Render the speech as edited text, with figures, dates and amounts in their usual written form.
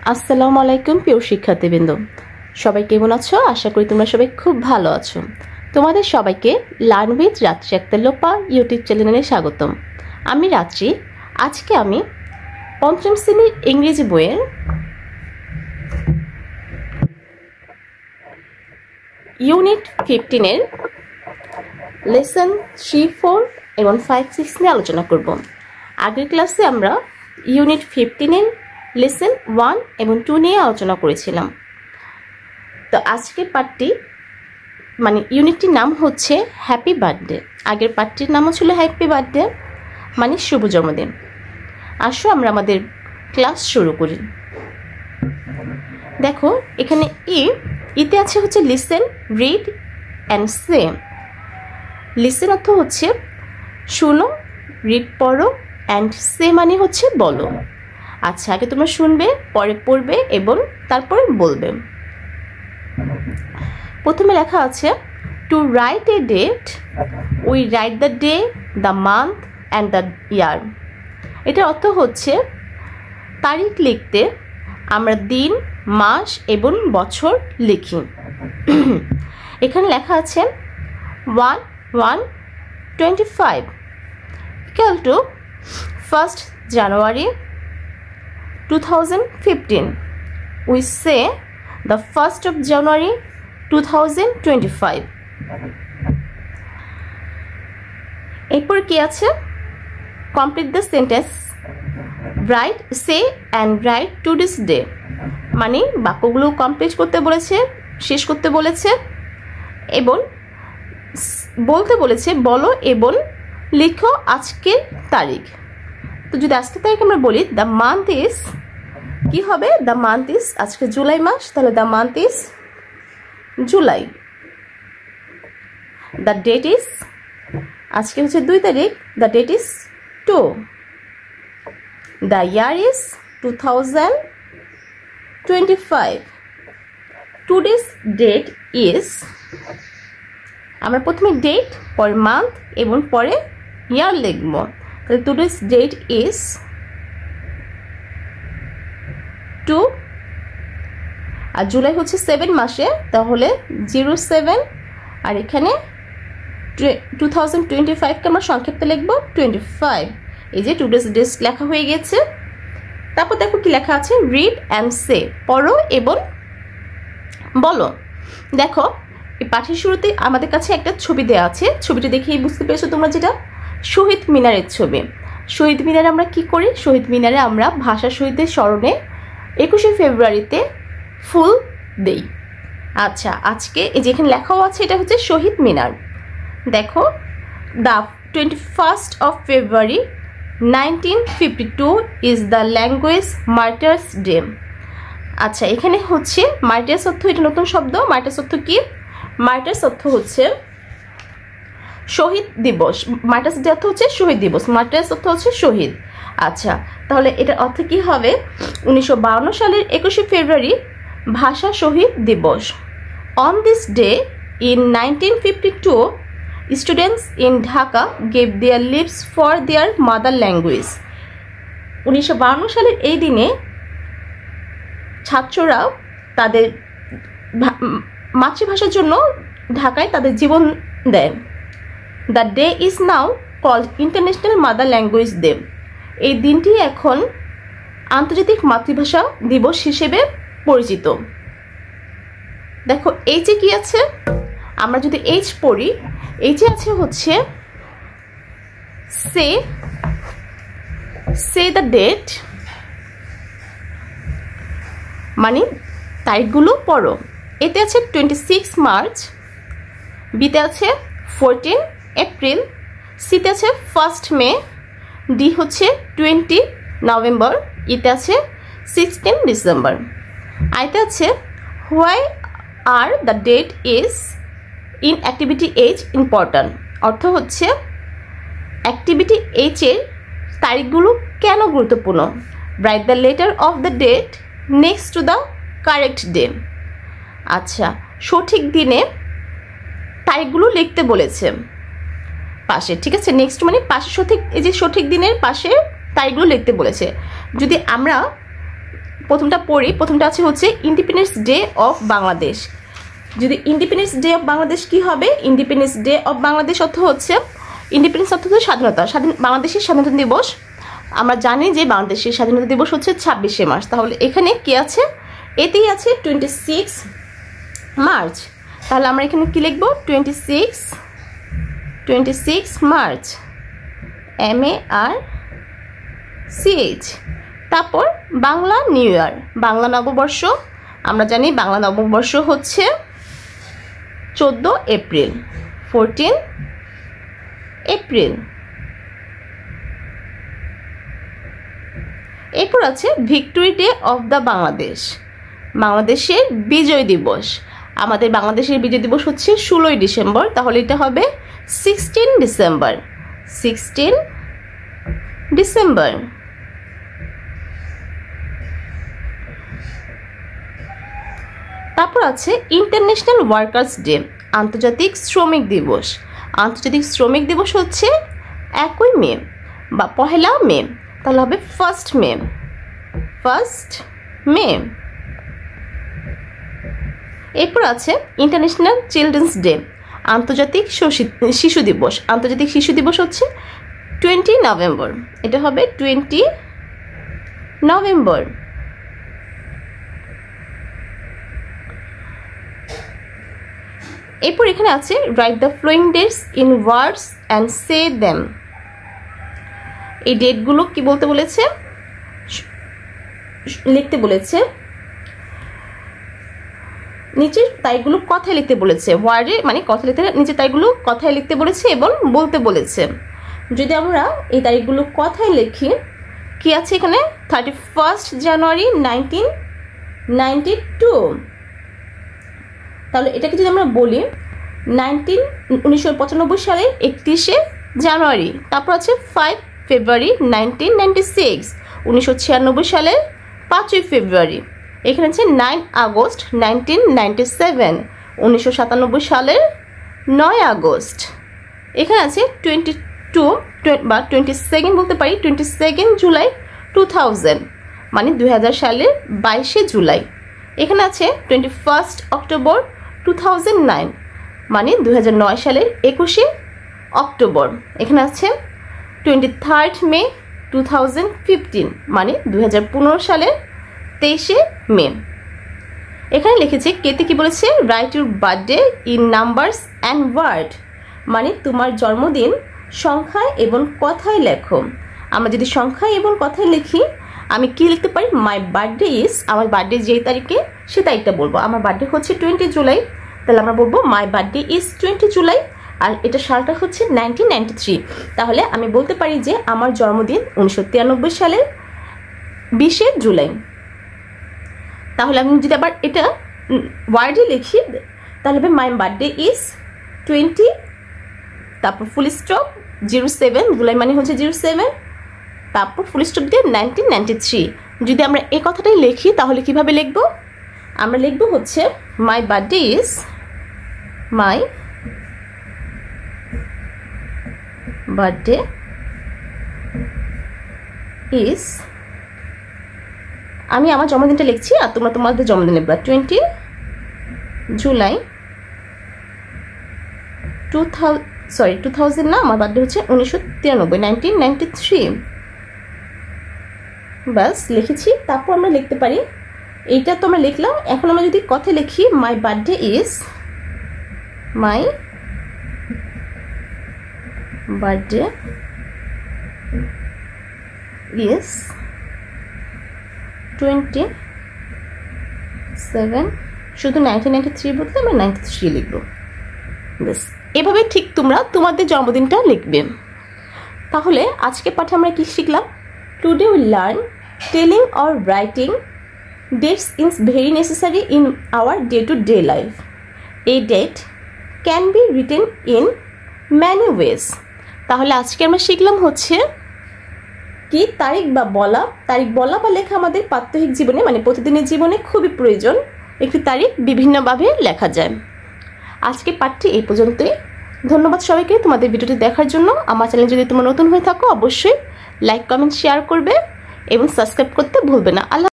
আসসালামু আলাইকুম প্রিয় শিক্ষার্থীবৃন্দ, সবাই কেমন আছো? আশা করি তোমরা সবাই খুব ভালো আছো। তোমাদের সবাইকে লার্ন উইথ রাত্রি আক্তার লোপা ইউটিউব চ্যানেলে স্বাগতম। আমি রাত্রি। আজকে আমি পঞ্চম শ্রেণীর ইংরেজি বইয়ের ইউনিট 15-এর লেসন 3, 4 এবং 5, 6 নিয়ে আলোচনা করব। আগের ক্লাসে আমরা ইউনিট 15-এর লেসন 1 এবং 2 নিয়ে আলোচনা করেছিলাম। তো আজকের পার্টটি মানে ইউনিটটির নাম হচ্ছে হ্যাপি বার্থডে। আগের পার্টটির নামও ছিল হ্যাপি বার্থডে মানে শুভ জন্মদিন। আসো আমরা আমাদের ক্লাস শুরু করি। দেখো এখানে ইতে আছে হচ্ছে listen, read and say. Listen অর্থ হচ্ছে শুনো, রিড পড়ো, অ্যান্ড সে মানে হচ্ছে বলো। আচ্ছা, আগে তোমরা শুনবে, পরে পড়বে এবং তারপরে বলবে। প্রথমে লেখা আছে to write a date, we write the day, the month and the year. এটার অর্থ হচ্ছে তারিখ লিখতে আমরা দিন, মাস এবং বছর লিখি। এখানে লেখা আছে 1/1/25 equal to 1st January 2015. We say the 1st of January 2025. এরপর কি আছে? Complete the sentence. Write, say and write today's day. মানে বাক্যগুলো কমপ্লিট করতে বলেছে, শেষ করতে বলেছে এবং বলতে বলেছে বলো এবং লিখো আজকের তারিখ। তো যদি আজকের তারিখ আমরা বলি দ্য মান্থ ইজ, কি হবে? দ্য মান্থ ইজ, আজকে জুলাই মাস, তাহলে the month is July. The date is, আজকে হচ্ছে 2 তারিখ, the date is 2। The year is 2025। Today's date is, আমরা প্রথমে ডেট, পরে মান্থ এবং পরে ইয়ার লিখব। তাহলে টুডেস ডেট ইজ 2, আর জুলাই হচ্ছে 7 মাসে, তাহলে 07, আর এখানে 2025কে আমরা সংক্ষেপে লিখব 25। এই যে টুডেস ডেট লেখা হয়ে গেছে। তারপর দেখো কি লেখা আছে, রিড অ্যান্ড সে, পড়ো এবং বলো। দেখো এই পাঠের শুরুতে আমাদের কাছে একটা ছবি দেওয়া আছে, ছবিটা দেখেই বুঝতে পেরেছো তোমরা, যেটা শহীদ মিনারের ছবি। শহীদ মিনারে আমরা কি করি? শহীদ মিনারে আমরা ভাষা শহীদদের স্মরণে 21শে ফেব্রুয়ারিতে ফুল দেই। আচ্ছা, আজকে এই যেখানে লেখাও আছে এটা হচ্ছে শহীদ মিনার। দেখো the 21st of February 1952 is the language martyrs day. আচ্ছা, এখানে হচ্ছে মার্টার্স অর্থ, এটা নতুন শব্দ। মার্টার্স অর্থ কি? মার্টার্স অর্থ হচ্ছে শহীদ দিবস। মার্টার্স ডে অর্থ হচ্ছে শহীদ দিবস, মার্টার্স অর্থ হচ্ছে শহীদ। আচ্ছা, তাহলে এটার অর্থ কি হবে? 1952 সালের 21শে ফেব্রুয়ারি ভাষা শহীদ দিবস। On this day in 1952 students in Dhaka gave their lives for their mother language. 1952 সালের এই দিনে ছাত্ররা তাদের মাতৃভাষার জন্য ঢাকায় তাদের জীবন দেয়। The day is now called international mother language day. এই দিনটি এখন আন্তর্জাতিক মাতৃভাষা দিবস হিসেবে পরিচিত। দেখো এইচে কি আছে? আমরা যদি এইচ পড়ি, এইচে আছে হচ্ছে সে দ্য ডেট, মানে তারিখগুলো পড়ো। এতে আছে 26 মার্চ, বিতে আছে 14 এপ্রিল, সিতে আছে 1 মে, ডি হচ্ছে 20 নভেম্বর, ইতে আছে 16 ডিসেম্বর, আইতে আছে why are the date is in activity H important. অর্থ হচ্ছে অ্যাক্টিভিটি এইচের তারিখগুলো কেন গুরুত্বপূর্ণ। Write the letter of the date next to the correct day. আচ্ছা, সঠিক দিনে তারিখগুলো লিখতে বলেছে পাশে, ঠিক আছে? নেক্সট মানে পাশে, সঠিক, এই যে সঠিক দিনের পাশে তারিখগুলো লিখতে বলেছে। যদি আমরা প্রথমটা পড়ি। প্রথমটা আছে হচ্ছে ইন্ডিপেন্ডেন্স ডে অফ বাংলাদেশ। যদি ইন্ডিপেন্ডেন্স ডে অফ বাংলাদেশ কি হবে? ইন্ডিপেন্ডেন্স ডে অফ বাংলাদেশ অর্থ হচ্ছে ইন্ডিপেন্ডেন্স অর্থ হচ্ছে স্বাধীনতা, বাংলাদেশের স্বাধীনতা দিবস। আমরা জানি যে বাংলাদেশের স্বাধীনতা দিবস হচ্ছে 26শে মার্চ। তাহলে এখানে কি আছে? এতেই আছে 26 মার্চ। তাহলে আমরা এখানে কি লিখব? 26 মার্চ, MARCH। তারপর বাংলা নিউ ইয়ার, বাংলা নববর্ষ। আমরা জানি বাংলা নববর্ষ হচ্ছে 14 এপ্রিল, 14 এপ্রিল। এরপর আছে victory day of the Bangladesh, বাংলাদেশের বিজয় দিবস। আমাদের বাংলাদেশের বিজয় দিবস হচ্ছে 16ই ডিসেম্বর। তাহলে এটা হবে 16 ডিসেম্বর, 16 ডিসেম্বর। তারপর আছে ইন্টারন্যাশনাল ওয়ার্কার্স ডে, আন্তর্জাতিক শ্রমিক দিবস। আন্তর্জাতিক শ্রমিক দিবস হচ্ছে 1 মে বা 1 মে। তাহলে হবে 1 মে, 1 মে। এরপর আছে ইন্টারন্যাশনাল চিলড্রেন্স ডে, আন্তর্জাতিক শিশু দিবস। আন্তর্জাতিক শিশু দিবস হচ্ছে 20 নভেম্বর। এটা হবে 20 নভেম্বর। এরপর এখানে আছে write the following dates in words and say them. এই ডেটগুলো কি বলতে বলেছে? লিখতে বলেছে। নিচের তারিখগুলো কথায় লিখতে বলেছে, ওয়ার্ডে মানে কথা লিখতে, নিচের তারিখগুলো কথায় লিখতে বলেছে এবং বলতে বলেছে। যদি আমরা এই তারিখগুলো কথায় লিখি, কি আছে এখানে? 31 জানুয়ারি 1992। তাহলে এটাকে যদি আমরা বলি 1995 সালের 31শে জানুয়ারি। তারপর আছে 5 ফেব্রুয়ারি 1996, 1996 সালের 5ই ফেব্রুয়ারি। এখানে আছে 9 আগস্ট 1997, 1997 সালের 9 আগস্ট। এখানে আছে 22 বলতে পারি 22 জুলাই 2000, মানে 2000 সালের 22শে জুলাই। এখানে আছে 21 অক্টোবর 2009, মানে 2009 সালের 21শে অক্টোবর। এখানে আছে 23 মে 2015, মানে 2015 সালের 23শে মে। এখানে লিখেছে কেতে কি বলেছে? Write your birthday in numbers and word, মানে তোমার জন্মদিন সংখ্যায় এবং কথায় লেখো। আমরা যদি সংখ্যায় এবং কথায় লিখি, আমি কি লিখতে পারি? মাই বার্থডে ইজ, আমার বার্থডে যেই তারিখে সে তারিখটা বলবো। আমার বার্থডে হচ্ছে 20 জুলাই, তাহলে আমরা বলবো মাই বার্থডে ইজ 20 জুলাই। আর এটা সালটা হচ্ছে 1993। তাহলে আমি বলতে পারি যে আমার জন্মদিন 1993 সালের 20শে জুলাই। তাহলে আমি যদি আবার এটা ওয়ার্ডে লিখি, তাহলে হবে মাই বার্থডে ইজ 20, তারপর ফুল স্টপ 07, জুলাই মানে হচ্ছে 07, তারপর ফুল স্টপ দিয়ে 1993। যদি আমরা এই কথাটাই লিখি তাহলে কিভাবে লিখব? আমরা লিখব হচ্ছে my birthday is, my birthday is, আমি আমার জন্মদিনটা লিখছি আর তোমরা তোমাদের জন্মদিন লিখবা 20 জুলাই 2000 না, আমার বার্থডে হচ্ছে 1993। বাস লিখেছি। তারপর আমরা লিখতে পারি, এইটা তো আমরা লিখলাম। এখন আমরা যদি কথা লিখি, my birthday is, my birthday is 27, শুধু 1993 বলতে আমরা 93 লিখব। ব্যাস এভাবে ঠিক তোমরা তোমাদের জন্মদিনটা লিখবে। তাহলে আজকে পাঠে আমরা কি শিখলাম? Today will learn telling or writing dates is very necessary in our day to day life. A date can be written in many ways. তাহলে আজকে আমরা শিখলাম হচ্ছে কি তারিখ বলা বা লেখা আমাদের প্রাত্যহিক জীবনে মানে প্রতিদিনের জীবনে খুবই প্রয়োজন। একটি তারিখ বিভিন্নভাবে লেখা যায়। আজকে পাঠটি এই পর্যন্তই। ধন্যবাদ সবাইকে তোমাদের ভিডিওটি দেখার জন্য। আমার চ্যানেল যদি তোমরা নতুন হয়ে থাকো অবশ্যই লাইক, কমেন্ট, শেয়ার করবে এবং সাবস্ক্রাইব করতে ভুলবে না। আল্লাহ।